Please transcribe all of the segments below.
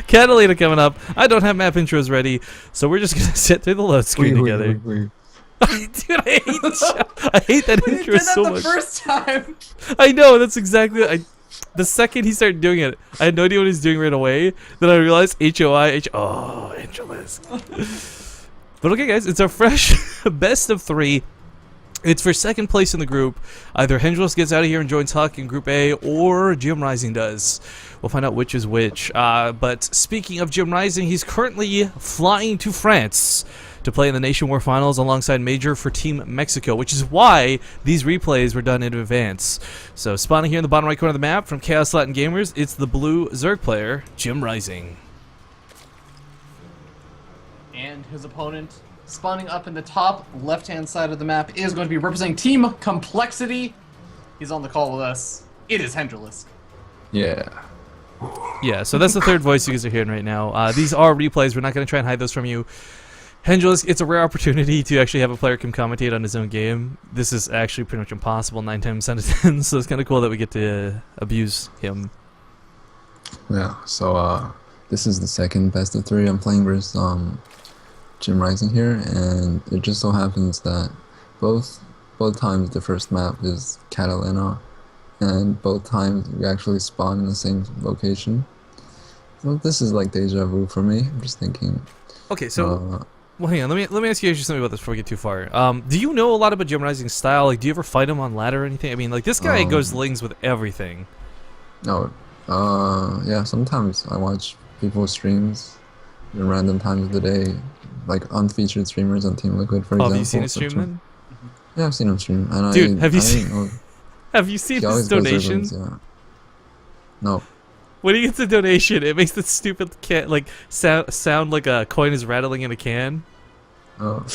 Catalina coming up. I don't have map intros ready, so we're just gonna sit through the load screen together. Wait. Dude, I hate that We intro did that so the much. first time. I know, that's exactly. The second he started doing it, I had no idea what he was doing right away. Then I realized Oh, Hendralisk. But okay, guys, it's our fresh best of 3. It's for second place in the group. Either Hendralisk gets out of here and joins Huck in Group A, or JimRising does. We'll find out which is which. But speaking of JimRising, he's currently flying to France to play in the Nation War Finals alongside Major for Team Mexico, which is why these replays were done in advance. So spawning here in the bottom right corner of the map from Chaos Latin Gamers, it's the blue Zerg player, JimRising. And his opponent, spawning up in the top left-hand side of the map, is going to be representing Team Complexity. He's on the call with us. It is Hendralisk. Yeah. Yeah, so that's the third voice you guys are hearing right now. These are replays. We're not going to try and hide those from you. Hendralisk, it's a rare opportunity to actually have a player come commentate on his own game. This is actually pretty much impossible 9 times out of 10, so it's kind of cool that we get to abuse him. Yeah, so this is the second best of 3 I'm playing versus JimRising here, and it just so happens that both times the first map is Catalina, and both times we actually spawn in the same location. So this is like deja vu for me. I'm just thinking. Okay, so well, hang on. Let me ask you something about this before we get too far. Do you know a lot about JimRising's style? Like, do you ever fight him on ladder or anything? I mean, like this guy goes lings with everything. No, yeah. Sometimes I watch people's streams at random times of the day, like unfeatured streamers on Team Liquid, for example. Have you seen his stream then? Yeah, I've seen him stream. And dude, have you seen? Have you seen his donation? Yeah. No. When he gets a donation, it makes the stupid sound like a coin is rattling in a can. Oh,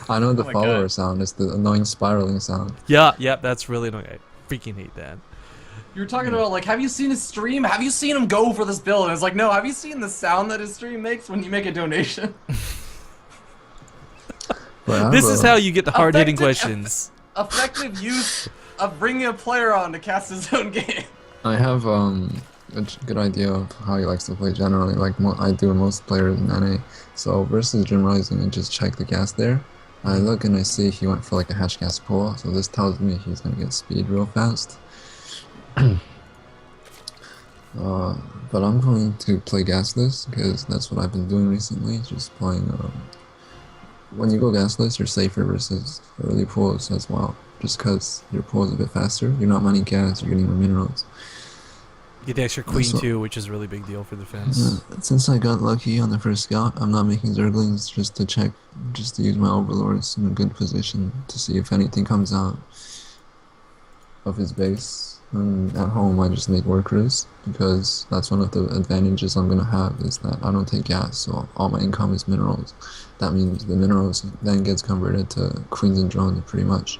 I know the Oh my follower God. sound. It's the annoying spiraling sound. Yeah, that's really annoying. I freaking hate that. You were talking about, like, have you seen his stream? Have you seen him go for this build? And it's like, no, have you seen the sound that his stream makes when you make a donation? This is how you get the hard-hitting questions. Effective use of bringing a player on to cast his own game. I have a good idea of how he likes to play generally, like I do with most players in NA. So versus JimRising, I just check the gas there. I look and I see he went for like a hatch gas pull, so this tells me he's gonna get speed real fast. But I'm going to play gasless because that's what I've been doing recently, just playing. When you go gasless, you're safer versus early pulls as well, just because your pull is a bit faster. You're not mining gas, you're getting the minerals. You get the extra queen too, which is a really big deal for defense. Yeah, since I got lucky on the first scout, I'm not making Zerglings just to check, just to use my overlords in a good position to see if anything comes out of his base. And at home, I just make workers because that's one of the advantages I'm gonna have is that I don't take gas, so all my income is minerals. That means the minerals then gets converted to queens and drones pretty much.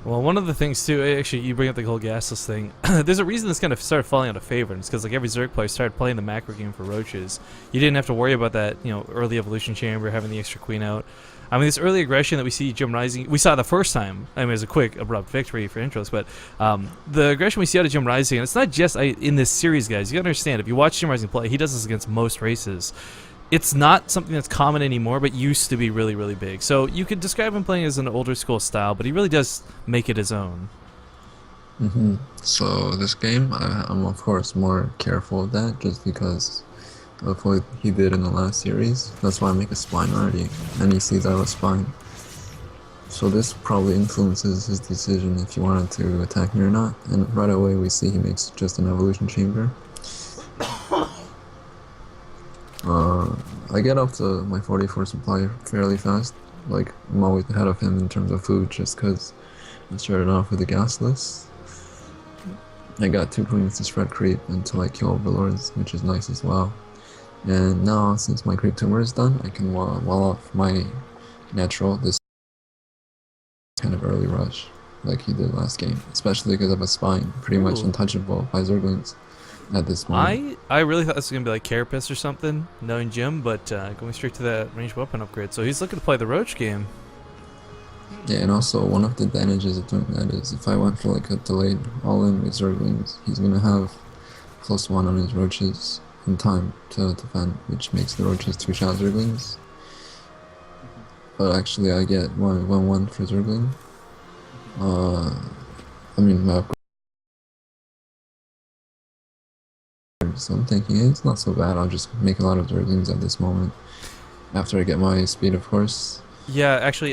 Well, one of the things too, actually, you bring up the whole gasless thing. There's a reason this kind of started falling out of favor, and it's because like every Zerg player started playing the macro game for roaches. You didn't have to worry about that, early evolution chamber having the extra queen out. I mean, this early aggression that we see JimRising, we saw the first time. I mean, it was a quick, abrupt victory for intros, but the aggression we see out of JimRising, and it's not just in this series, guys. You gotta understand, if you watch JimRising play, he does this against most races. It's not something that's common anymore, but used to be really, really big. So you could describe him playing as an older school style, but he really does make it his own. So this game, I'm of course more careful of that, just because of what he did in the last series. That's why I make a spine already, and he sees I have a spine. So this probably influences his decision if he wanted to attack me or not. And right away we see he makes just an evolution chamber. I get up to my 44 supply fairly fast. Like, I'm always ahead of him in terms of food just because I started off with a gasless. I got 2 queens to spread creep until I kill overlords, which is nice as well. And now, since my creep tumor is done, I can wall off my natural this kind of early rush like he did last game, especially because of a spine, pretty much untouchable by Zerglings at this moment. I really thought this was going to be like Carapace or something, knowing Jim, but going straight to that ranged weapon upgrade. So he's looking to play the Roach game. Yeah, and also one of the advantages of doing that is if I went for like a delayed all-in with Zerglings, he's going to have +1 on his roaches in time to defend, which makes the roaches 2-shot Zerglings. But actually, I get 1/1 for Zergling. I mean, my upgrade. So I'm thinking it's not so bad. I'll just make a lot of Zerglings at this moment. After I get my speed, of course. Yeah, actually,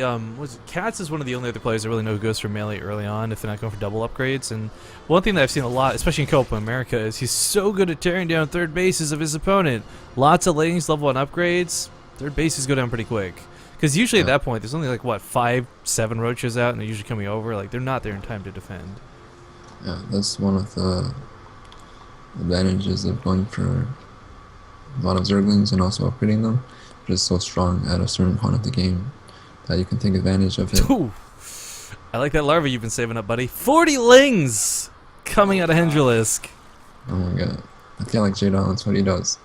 Katz is one of the only other players I really know who goes for melee early on if they're not going for double upgrades. And one thing that I've seen a lot, especially in Copa America, is he's so good at tearing down third bases of his opponent. Lots of lanes, level 1 upgrades, third bases go down pretty quick. Because usually at that point, there's only like, what, 5, 7 roaches out, and they're usually coming over. Like, they're not there in time to defend. Yeah, that's one of the advantages of going for a lot of Zerglings and also upgrading them. Just so strong at a certain point of the game that you can take advantage of it. Ooh, I like that larva you've been saving up, buddy. 40 lings coming out of Hendralisk. Oh my god. I feel like Jadon, that's what he does.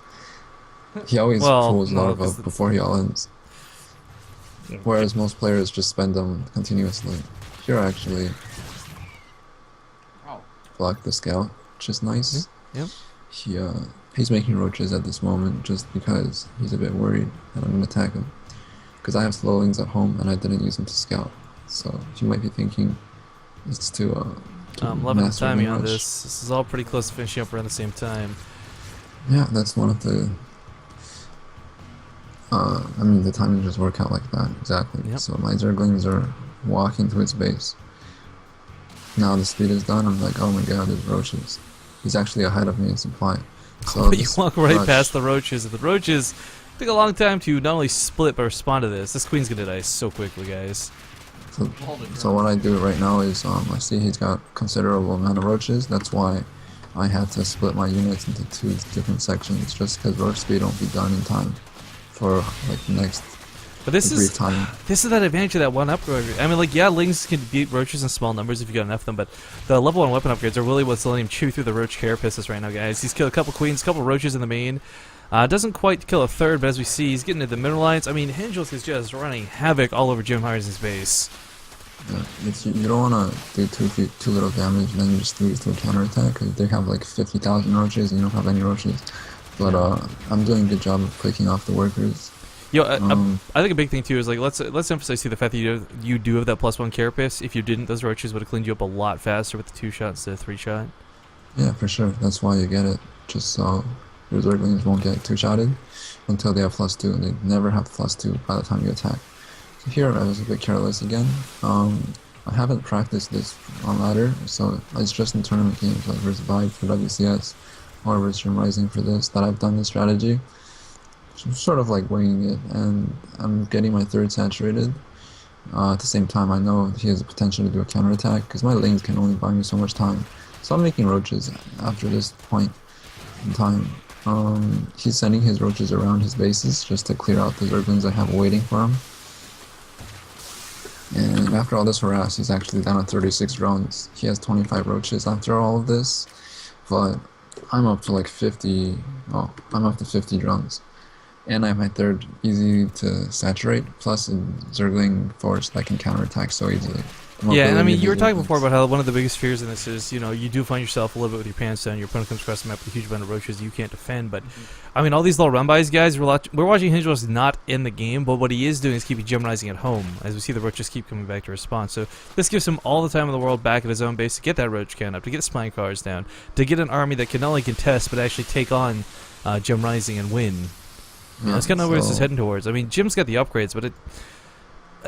He always pulls larva before he all-ins. Whereas most players just spend them continuously. Here actually block the scout, which is nice. Yep. He's making roaches at this moment just because he's a bit worried that I'm going to attack him. Because I have slowlings at home and I didn't use them to scout. So you might be thinking it's to I'm loving the timing on rush. this. This is all pretty close to finishing up around the same time. Yeah, that's one of the... I mean, the timing just work out like that, exactly. Yep. So my Zerglings are walking to its base. Now the speed is done, I'm like, oh my god, there's roaches. He's actually ahead of me in supply. So You walk right past the roaches, and the roaches take a long time to not only split but respond to this. This queen's gonna die so quickly, guys. So what I do right now is, I see he's got considerable amount of roaches. That's why I had to split my units into 2 different sections, just because roach speed won't be done in time for like the next But this agreed is time. this is that advantage of that 1 upgrade. I mean, like, yeah, lings can beat roaches in small numbers if you got enough of them, but the level 1 weapon upgrades are really what's letting him chew through the roach carapaces right now, guys. He's killed a couple queens, a couple roaches in the main. Doesn't quite kill a third, but as we see, he's getting into the middle lines. I mean, Hendralisk is just running havoc all over JimRising's base. Yeah, you don't want to do too little damage and then you just lose to a counterattack, because they have like 50,000 roaches and you don't have any roaches. But I'm doing a good job of picking off the workers. Yo, I think a big thing too is, like, let's emphasize too the fact that you do have that +1 carapace. If you didn't, those roaches would have cleaned you up a lot faster with the 2 shots instead of 3 shot. Yeah, for sure. That's why you get it. Just so your Zerglings won't get 2-shotted until they have +2, and they never have +2 by the time you attack. So here I was a bit careless again. I haven't practiced this on ladder, so it's just in tournament games like versus Vibe for WCS or versus JimRising for this that I've done this strategy. So I'm sort of like winging it, and I'm getting my 3rd saturated. At the same time, I know he has the potential to do a counterattack because my lanes can only buy me so much time. So I'm making roaches after this point in time. He's sending his roaches around his bases just to clear out the Zerglings I have waiting for him. And after all this harass, he's actually down at 36 drones. He has 25 roaches after all of this, but I'm up to like 50. Oh, I'm up to 50 drones. And I have my 3rd easy to saturate, plus a Zergling force that can counterattack so easily. Yeah, and I mean, you were talking before about how one of the biggest fears in this is, you know, you do find yourself a little bit with your pants down, your opponent comes across the map with a huge amount of roaches you can't defend, but, I mean, all these little run-bys, guys, we're watching Hendralisk not in the game, but what he is doing is keeping JimRising at home, as we see the roaches keep coming back to respond, so this gives him all the time in the world back at his own base to get that roach count up, to get spine cars down, to get an army that can not only contest, but actually take on JimRising and win. Yeah, that's kind of where this is heading towards. I mean, Jim's got the upgrades, but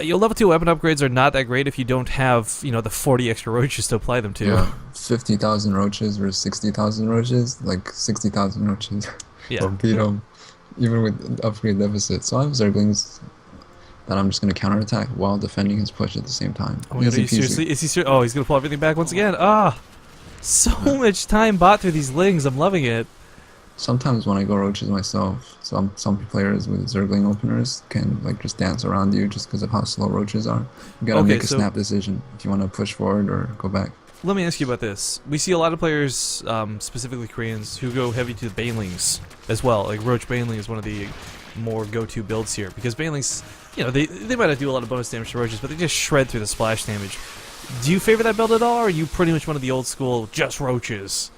your level 2 weapon upgrades are not that great if you don't have, you know, the 40 extra roaches to apply them to. Yeah, 50,000 roaches versus 60,000 roaches, like 60,000 roaches. Yeah. Or beat them, even with upgrade deficit. So I have Zerglings that I'm just going to counterattack while defending his push at the same time. Oh my God, seriously? Is he oh, he's going to pull everything back once again? Ah! So much time bought through these lings. I'm loving it. Sometimes when I go roaches myself, some players with Zergling openers can like just dance around you just because of how slow roaches are. You gotta make a snap decision if you want to push forward or go back. Let me ask you about this. We see a lot of players, specifically Koreans, who go heavy to the banelings as well. Like Roach Baneling is one of the more go-to builds here because banelings, you know, they might not do a lot of bonus damage to roaches, but they just shred through the splash damage. Do you favor that build at all, or are you pretty much one of the old school just roaches?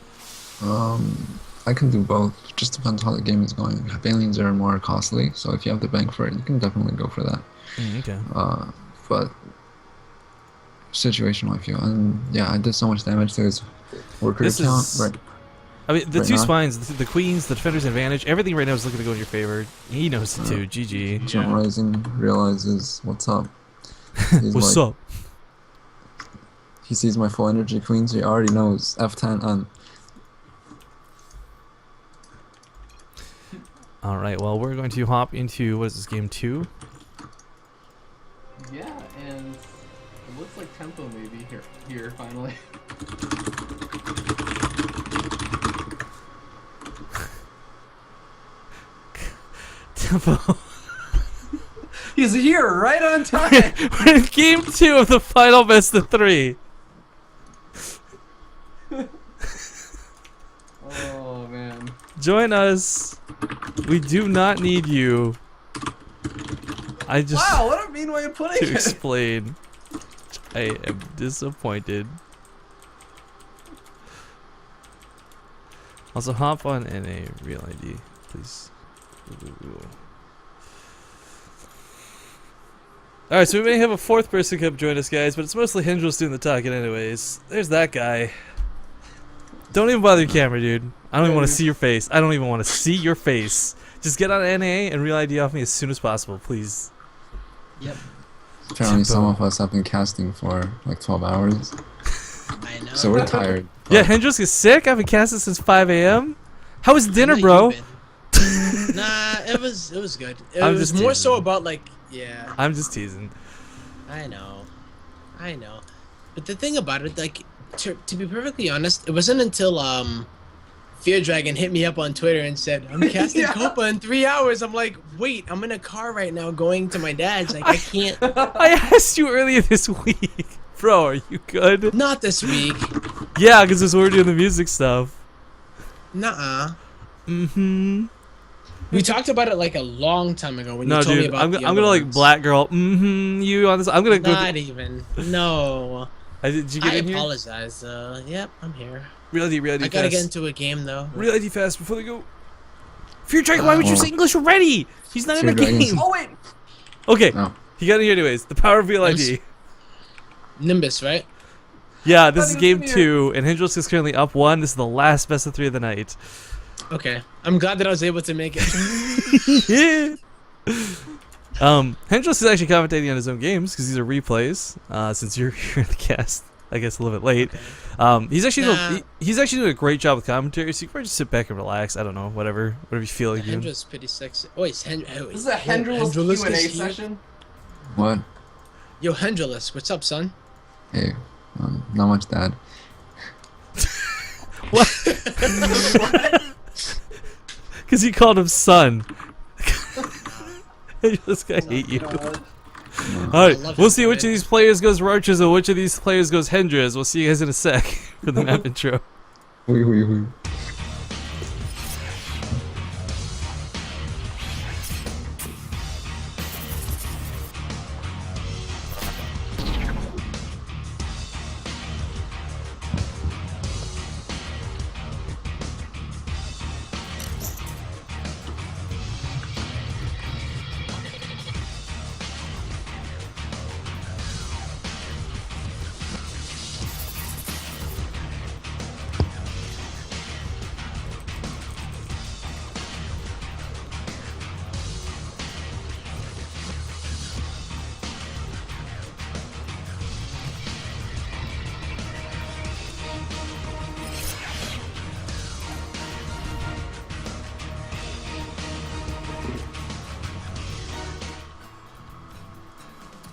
I can do both. Just depends how the game is going. Aliens are more costly, so if you have the bank for it, you can definitely go for that. Okay. But situational, I feel. And yeah, I did so much damage to his worker This account. is- Right. I mean, the Right two now? spines, the queens, the defender's advantage, everything right now is looking to go in your favor. He knows it too. GG. JimRising realizes what's up. He's What's like, up? He sees my full energy queen, so he already knows F10 and All right. Well, we're going to hop into what is this, game 2? Yeah, and it looks like tempo maybe here finally. Tempo. He's here right on time. We're in game 2 of the final best of 3. Oh man. Join us. We do not need you. I just Wow, what a mean way of putting to it. explain. I am disappointed. Also, hop on NA real ID, please. Alright, so we may have a fourth person come join us, guys, but it's mostly Hendralisk doing the talking anyways. There's that guy. Don't even bother your camera, dude. I don't even want to see your face. I don't even want to see your face. Just get on NA and real ID off me as soon as possible, please. Yep. apparently some of us have been casting for like 12 hours. I know. So we're tired. Yeah, Hendralisk is sick. I've been casting since 5 a.m. How was dinner, How bro? you been? Nah, it was good. It I'm was just more so teasing. about like, yeah, I'm just teasing. I know. But the thing about it, like, to be perfectly honest, it wasn't until Fear Dragon hit me up on Twitter and said, "I'm casting Yeah. Copa in 3 hours." I'm like, wait, I'm in a car right now going to my dad's. Like, I can't. I asked you earlier this week. Bro, are you good? Not this week. Yeah, because we're doing the music stuff. Nuh-uh. Mm-hmm. We talked about it like a long time ago when No, you told me dude, about I'm the gonna other like ones. black girl. Mm-hmm. You on this? I'm gonna go. Not even. No. Did you get I in here? apologize. Yep, I'm here. Reality I gotta fast. get into a game though. Reality fast before they go. Fear Dragon, why would you say English already? He's not in the Fear Dragon's- game. Oh wait. Okay, No. he got in here anyways. The power of real ID. Nimbus, right? Yeah, this is Thought he game was in here. 2, and Hendralisk is currently up 1. This is the last best of 3 of the night. Okay. I'm glad that I was able to make it. Hendralisk is actually commentating on his own games because these are replays. Since you're here in the cast, I guess a little bit late. He's actually Nah. he's actually doing a great job with commentary. So you can probably just sit back and relax. I don't know, whatever you feel like doing. Hendra's pretty sexy. Oh, it's This is a Hendralisk Hendralisk Q&A is here? session. What? Yo, Hendralisk, what's up, son? Hey, not much, Dad. Because he called him son. This guy hate you. God. Alright, love we'll him see for which it. of these players goes Roaches and which of these players goes Hendras. We'll see you guys in a sec for the map intro. Wee.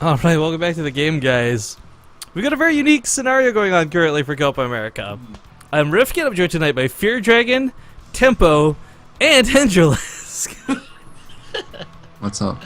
Alright, welcome back to the game, guys. We got a very unique scenario going on currently for Copa America. I'm Rifkin, I'm joined tonight by Fear Dragon, Tempo, and Hendralisk. What's up?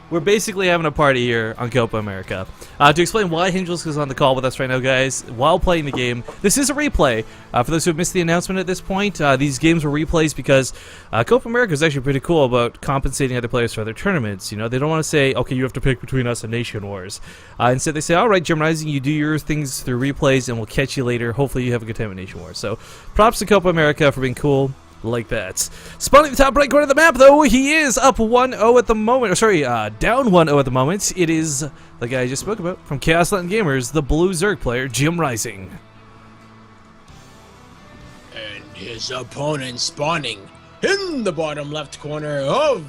We're basically having a party here on Copa America. To explain why Hendralisk is on the call with us right now, guys, while playing the game, this is a replay. For those who have missed the announcement at this point, these games were replays because Copa America is actually pretty cool about compensating other players for other tournaments. You know, they don't want to say, okay, you have to pick between us and Nation Wars. Instead, they say, all right, JimRising, you do your things through replays, and we'll catch you later. Hopefully, you have a good time at Nation Wars. So, props to Copa America for being cool. like that. Spawning the top right corner of the map, though, he is up 1-0 at the moment. Or sorry, down 1-0 at the moment. It is the guy I just spoke about from Chaos Latin Gamers, the blue Zerg player, JimRising. And his opponent spawning in the bottom left corner of,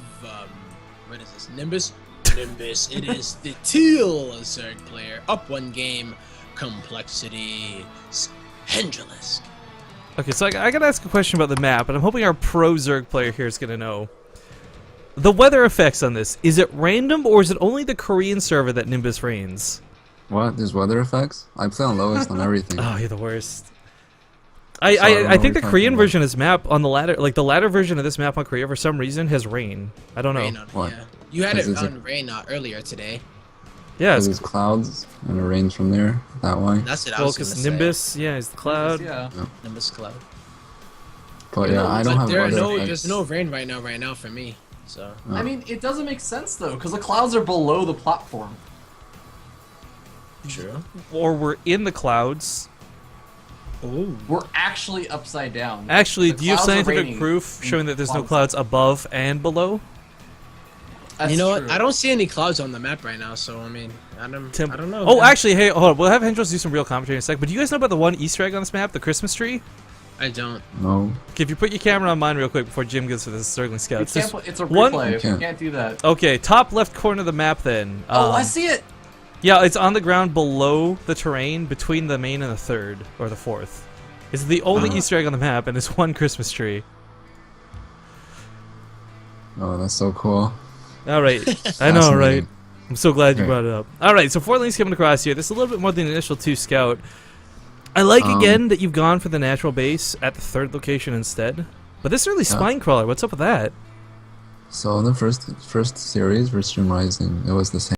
what is this, Nimbus? Nimbus, it is the teal Zerg player, up 1 game, complexity, Hendralisk. Okay, so I gotta ask a question about the map, and I'm hoping our pro Zerg player here is gonna know. The weather effects on this, is it random, or is it only the Korean server that Nimbus reigns? What? There's weather effects? I play on lowest on everything. Oh, you're the worst. I don't I know think what the you're Korean talking about. version of this map on the ladder, like the ladder version of this map on Korea, for some reason has rain. I don't know. Rain on it, What? yeah. You had Is it this a- on rain earlier today. Yeah, There's it's clouds and it rains from there that way. That's what I well, was gonna because say. Nimbus, yeah, is the cloud. Yeah. Nimbus cloud. But yeah, I don't But have there are weather no, effects. there's no rain right now for me. So I mean, it doesn't make sense though, because the clouds are below the platform. true. Or we're in the clouds. Oh. We're actually upside down. Actually, The do you have clouds are scientific raining proof in showing that there's no bottom clouds side. above and below? That's You know true. what? I don't see any clouds on the map right now, so I mean, I don't know. Oh, man. actually, hey, hold on. We'll have Hendros do some real commentary in a sec. But do you guys know about the one Easter egg on this map, the Christmas tree? I don't. No. Okay, if you put your camera on mine real quick before Jim goes for this circling You scouts. can't There's- put- it's a one- replay. You You can't. can't do that. Okay, top left corner of the map then. Oh, I see it. Yeah, it's on the ground below the terrain between the main and the third, or the fourth. It's the only Uh-huh. Easter egg on the map, and it's one Christmas tree. Oh, that's so cool. All right, I know, right? Fascinating. I'm so glad you Right. brought it up. All right, so 4 links coming across here. This is a little bit more than the initial 2 scout. I like again that you've gone for the natural base at the 3rd location instead. But this early spine crawler, what's up with that? So in the first series versus JimRising, it was the same.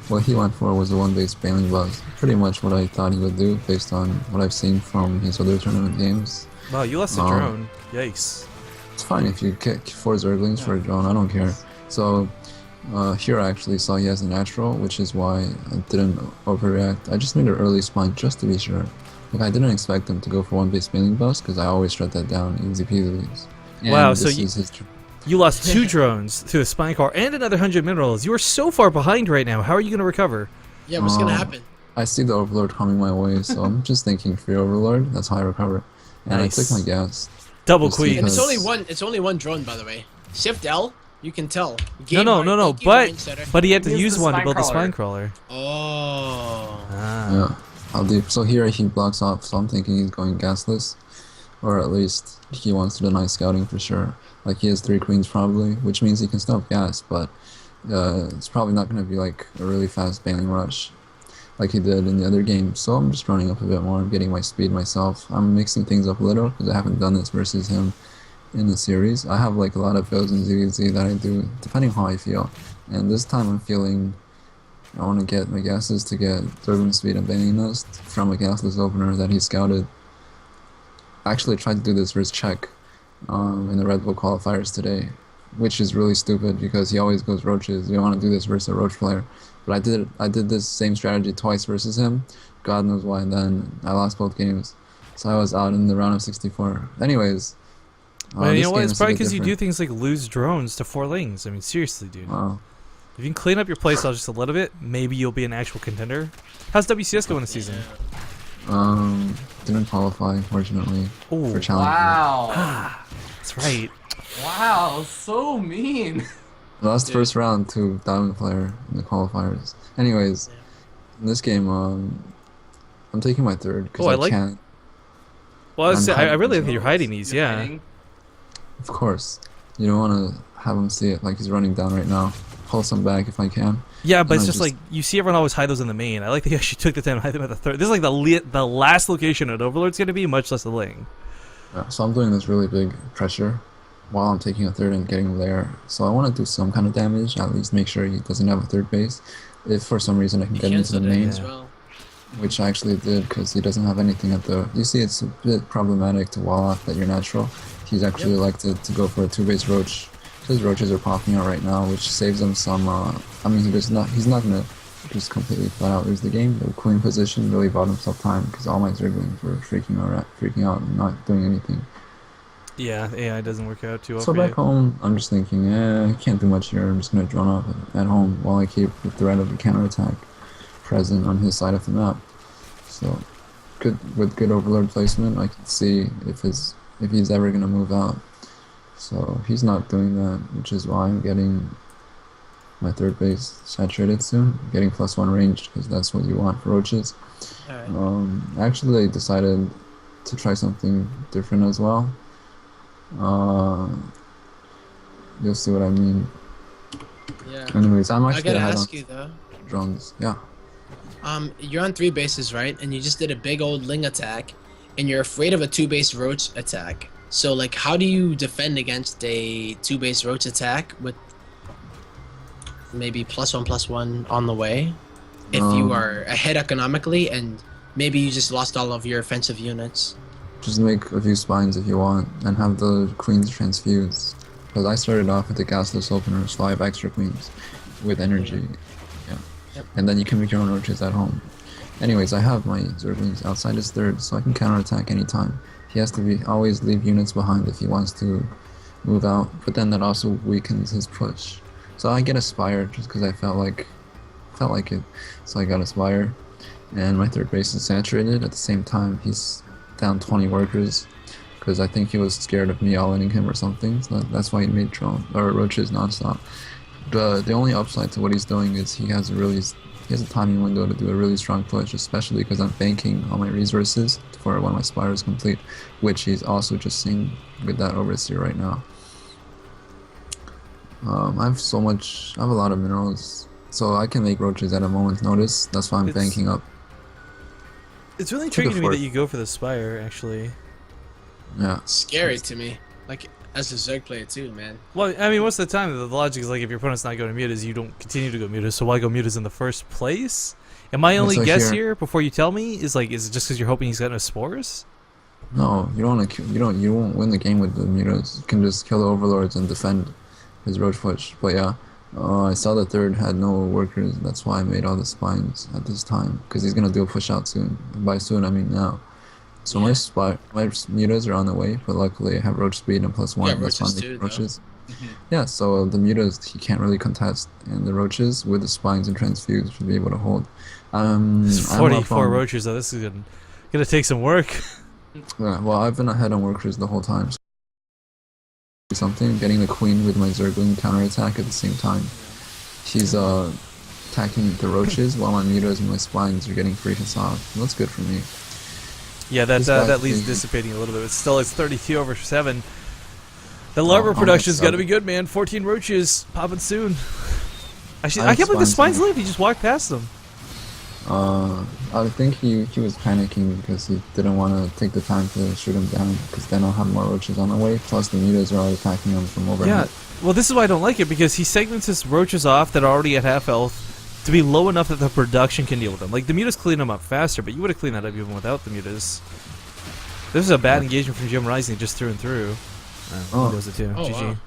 What he went for was a one-base bailing buzz. Pretty much what I thought he would do based on what I've seen from his other tournament games. Wow, you lost a drone. Yikes. It's fine if you kick 4 Zerglings for a drone, I don't care. So here I actually saw he has a natural, which is why I didn't overreact. I just made an early spawn just to be sure. Like I didn't expect him to go for one-base bailing buzz because I always shut that down easy peasy. Wow, And so this you- is his You lost 2 drones to the spine crawler and another 100 minerals. You are so far behind right now. How are you going to recover? Yeah, what's gonna Oh. happen? I see the Overlord coming my way, so I'm just thinking free Overlord. That's how I recover. And Nice. I took my gas. Double Just queen. And it's because- only one. It's only one drone, by the way. Shift L. You can tell. No, but he had to Use use the one to spine build the crawler. spine crawler. Oh. Ah. Yeah, I'll do. So here he blocks off, so I'm thinking he's going gasless, or at least he wants to deny scouting for sure. Like he has 3 queens probably, which means he can stop gas, but it's probably not going to be like a really fast bailing rush, like he did in the other game. So I'm just running up a bit more. I'm getting my speed myself. I'm mixing things up a little because I haven't done this versus him in the series. I have like a lot of builds in ZVZ that I do depending how I feel, and this time I'm feeling I want to get my gases to get Durban Speed and Bailing Nest from a gasless opener that he scouted. I actually tried to do this versus Czech in the Red Bull qualifiers today, which is really stupid because he always goes roaches. You want to do this versus a roach player, but I did this same strategy twice versus him. God knows why. And then I lost both games, so I was out in the round of 64. Anyways, Well, you this know what? game It's is a probably bit because you do different. things like lose drones to 4 lings. I mean, seriously, dude. Wow. If you can clean up your playstyle just a little bit, maybe you'll be an actual contender. How's WCS going this season? Didn't qualify unfortunately Ooh, for challenge. Wow. that's right. Wow, so mean. Lost Dude. first round to Diamond Player in the qualifiers. Anyways, in this game, I'm taking my 3rd because Oh, I I like- can't. Well, I I'm really hiding think you're hiding these, You're yeah. hiding. Of course, you don't want to have him see it like he's running down right now. Pull some back if I can. Yeah, but And it's I just like, you see everyone always hide those in the main. I like that you actually took the time to hide them at the 3rd. This is like the last location an Overlord's going to be, much less a ling. Yeah, so I'm doing this really big pressure while I'm taking a 3rd and getting there. So I want to do some kind of damage, at least make sure he doesn't have a 3rd base. If for some reason I can You get into the canceled it main, as well. which I actually did because he doesn't have anything at the. You see, it's a bit problematic to wall off that you're natural. He's actually elected to go for a 2-base roach. His roaches are popping out right now, which saves him some. I mean, he's not gonna just completely flat out lose the game. The queen position really bought himself time because all my zerglings were freaking out and not doing anything. Yeah, AI doesn't work out too well So for back you. home, I'm just thinking, I can't do much here. I'm just gonna drone off at home while I keep the threat of a counterattack present on his side of the map. So, with good overlord placement, I can see if he's ever gonna move out. So he's not doing that, which is why I'm getting my third base saturated soon. Getting +1 range because that's what you want for roaches. Alright. Actually, I decided to try something different as well. You'll see what I mean. Yeah. Anyways, I'm I actually gotta ahead on ask you though. drones. Yeah. You're on 3 bases, right? And you just did a big old Ling attack, and you're afraid of a 2-base roach attack. So, like, how do you defend against a 2-base roach attack with maybe +1/+1 on the way? If you are ahead economically, and maybe you just lost all of your offensive units. Just make a few spines if you want, and have the queens transfuse. Because I started off with the gasless openers, 5 extra queens with energy. Yeah. Yep. And then you can make your own roaches at home. Anyways, I have my Zerglings outside his third, so I can counterattack anytime. He has to always leave units behind if he wants to move out, but then that also weakens his push. So I get a Spire just because I felt like it. So I got a Spire, and my third base is saturated. At the same time, he's down 20 workers because I think he was scared of me all-inning him or something. So that's why he made drone or roaches nonstop. The only upside to what he's doing is he has a timing window to do a really strong push, especially because I'm banking all my resources for when my Spire is complete, which he's also just seeing with that Overseer right now. I have a lot of minerals, so I can make roaches at a moment's notice. That's why I'm banking up. It's really To the intriguing to me that fourth. you go for the Spire, actually. Yeah. Scary to me. Like, as a Zerg player too, man. Well, I mean, most of the time, the logic is like if your opponent's not going to mutas, you don't continue to go mutas, so why go mutas in the first place? And my only So guess here- here, before you tell me, is like, is it just because you're hoping he's got no spores? No, you don't. You won't win the game with the mutas. You can just kill the overlords and defend his roach push. But yeah, I saw the third had no workers. That's why I made all the spines at this time because he's gonna do a push out soon. And by soon, I mean now. So my mutas are on the way, but luckily I have roach speed and +1. Yeah, That's why roaches I'm too, making though. roaches. Yeah, so the mutas he can't really contest, and the roaches with the spines and transfuse should be able to hold. It's I'm 44 up on, roaches, though. This is gonna take some work. yeah, well, I've been ahead on workers the whole time. So something, getting the queen with my Zergling counterattack at the same time. She's attacking the roaches while my mutas and my spines are getting free hits off. That's good for me. Yeah, that This guy's that leads being- dissipating a little bit, but still, it's 32/7. The larva I'm at production's got to 7. be good, man. 14 roaches popping soon. Actually, I I have can't believe the spines spines in live. He just walked past them. I think he was panicking because he didn't want to take the time to shoot him down because then I'll have more roaches on the way. Plus the mutas are all attacking him from overhead. Yeah, well, this is why I don't like it, because he segments his roaches off that are already at half health to be low enough that the production can deal with them. Like, the mutas clean them up faster, but you would have cleaned that up even without the mutas. This is a bad engagement from JimRising just through and through. Oh. He does it too. Oh, GG. wow.